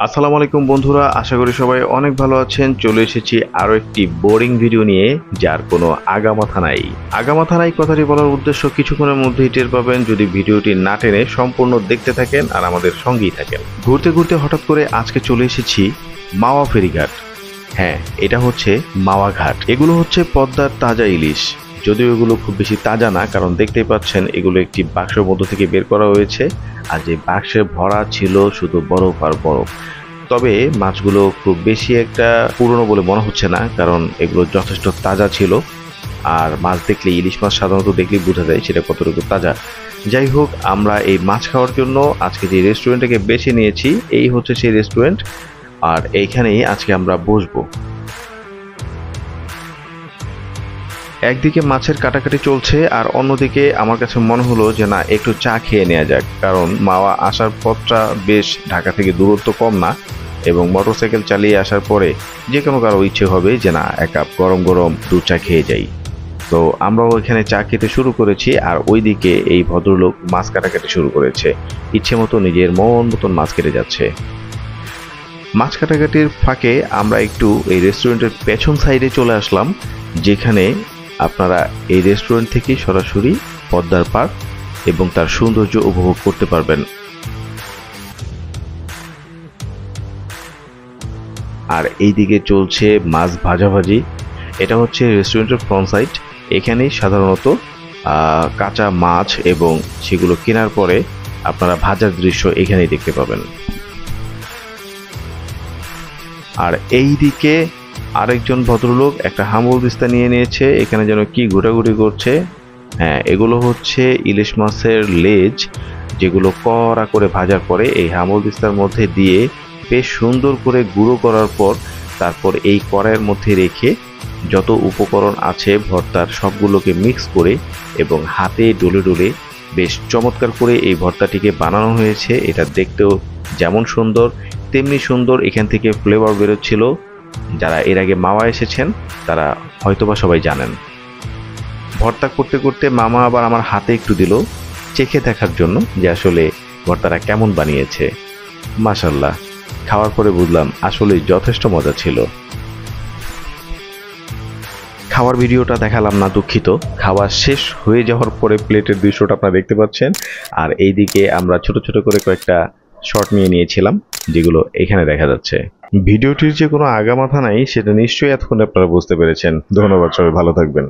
আসসালামু আলাইকুম বন্ধুরা, আশা করি সবাই অনেক ভালো আছেন। চলে এসেছি আরো একটি বোরিং ভিডিও নিয়ে, যার কোনো আগামাথা নাই। আগামাথা নাই কথাটি বলার উদ্দেশ্য কিছুক্ষণের মধ্যেই টের পাবেন যদি ভিডিওটি না টেনে সম্পূর্ণ দেখতে থাকেন আর আমাদের সঙ্গেই থাকেন। ঘুরতে ঘুরতে হঠাৎ করে আজকে চলে এসেছি মাওয়া ফেরিঘাট। হ্যাঁ, এটা হচ্ছে মাওয়া ঘাট। এগুলো হচ্ছে পদ্মার তাজা ইলিশ। যদিও এগুলো খুব বেশি তাজা না, কারণ দেখতেই পাচ্ছেন এগুলো একটি বাক্সের মধ্য থেকে বের করা হয়েছে, আর যে বাক্সে ভরা ছিল শুধু বরফ আর বরফ। তবে মাছগুলো খুব বেশি একটা পুরনো বলে মনে হচ্ছে না, কারণ এগুলো যথেষ্ট তাজা ছিল। আর মাছ দেখলে, ইলিশ মাছ সাধারণত দেখলেই বোঝা যায় সেটা কতটুকু তাজা। যাই হোক, আমরা এই মাছ খাওয়ার জন্য আজকে যে রেস্টুরেন্টটাকে বেছে নিয়েছি, এই হচ্ছে সেই রেস্টুরেন্ট। আর এইখানেই আজকে আমরা বসবো। একদিকে মাছের কাটাকাটি চলছে, আর অন্যদিকে আমার কাছে মনে হলো যে না, একটু চা খেয়ে নেওয়া যাক, কারণ মাওয়া আসার পথটা বেশ ঢাকা থেকে দূরত্ব কম না, এবং মোটরসাইকেল চালিয়ে আসার পরে যে কোনো কারো ইচ্ছে হবে যে না, এক কাপ গরম গরম দুধ চা খেয়ে যাই। তো আমরাও ওইখানে চা খেতে শুরু করেছি, আর ওইদিকে এই ভদ্রলোক মাছ কাটাকাটি শুরু করেছে। ইচ্ছে মতো নিজের মন মতন মাছ কেটে যাচ্ছে। মাছ কাটাকাটির ফাঁকে আমরা একটু এই রেস্টুরেন্টের পেছন সাইডে চলে আসলাম, যেখানে আপনারা এই রেস্টুরেন্ট থেকে সরাসরি পদ্মার পাড় এবং তার সৌন্দর্য উপভোগ করতে পারবেন। আর এইদিকে চলছে মাছ ভাজাভাজি। এটা হচ্ছে রেস্টুরেন্টের ফ্রন্ট সাইড। এখানেই সাধারণত কাঁচা মাছ এবং সেগুলো কেনার পরে আপনারা ভাজার দৃশ্য এখানেই দেখতে পাবেন। আর এইদিকে আরেকজন ভদ্রলোক একটা হামল দিস্তা নিয়ে নিয়েছে, এখানে যেন কি ঘোরাঘুরি করছে। হ্যাঁ, এগুলো হচ্ছে ইলিশ মাছের লেজ, যেগুলো কড়া করে ভাজার পরে এই হামল দিস্তার মধ্যে দিয়ে বেশ সুন্দর করে গুঁড়ো করার পর তারপর এই কড়াইয়ের মধ্যে রেখে যত উপকরণ আছে ভর্তার সবগুলোকে মিক্স করে এবং হাতে ডলে ডলে বেশ চমৎকার করে এই ভর্তাটিকে বানানো হয়েছে। এটা দেখতেও যেমন সুন্দর তেমনি সুন্দর এখান থেকে ফ্লেভার বেরোচ্ছিল। যারা এর আগে মাওয়া এসেছেন তারা হয়তোবা সবাই জানেন। ভর্তা করতে করতে মামা আবার আমার হাতে একটু দিল চেখে দেখার জন্য যে আসলে ভর্তাটা কেমন বানিয়েছে। মাশাল্লাহ, খাওয়ার পরে বুঝলাম আসলে যথেষ্ট মজা ছিল। খাওয়ার ভিডিওটা দেখালাম না, দুঃখিত। খাওয়া শেষ হয়ে যাওয়ার পরে প্লেটের দৃশ্যটা আপনারা দেখতে পাচ্ছেন। আর এইদিকে আমরা ছোট ছোট করে কয়েকটা শট নিয়ে নিয়েছিলাম, যেগুলো এখানে দেখা যাচ্ছে। ভিডিওটির যে কোনো আগামাথা নাই সেটা নিশ্চয়ই এতক্ষণ আপনারা বুঝতে পেরেছেন। ধন্যবাদ, সবাই ভালো থাকবেন।